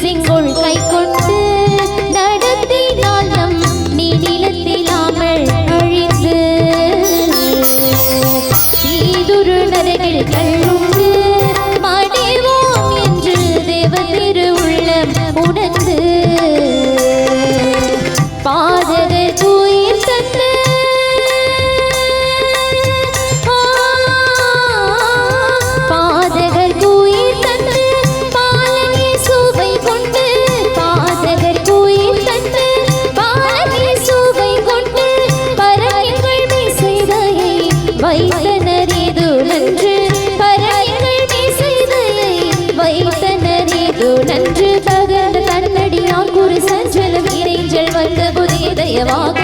செங்கோல் கை கொண்டு நடத்தினால் நம் நீநிலத்திலாமல் அழிந்து தீதுரு நரகில் கல்லுண்டு மடிவோம் என்று தேவதிரு உள்ளம் உணர்ந்து பாதகர் தூயிர் தந்து பாதகர் தூயிர் தந்து பாலனே சுவை கொண்டு பாதகர் தூயிர் தந்து பாலனே சுவை கொண்டு பறவைகள் மீசைதையை வைத்தனர் இது நன்று பறவைகள் மீசைதையை வைத்தனர் இது நன்று பகர்ந்த தன்னடியார் குரு சஞ்சலம் இறைஞ்சல் வந்த புதிய தயவாக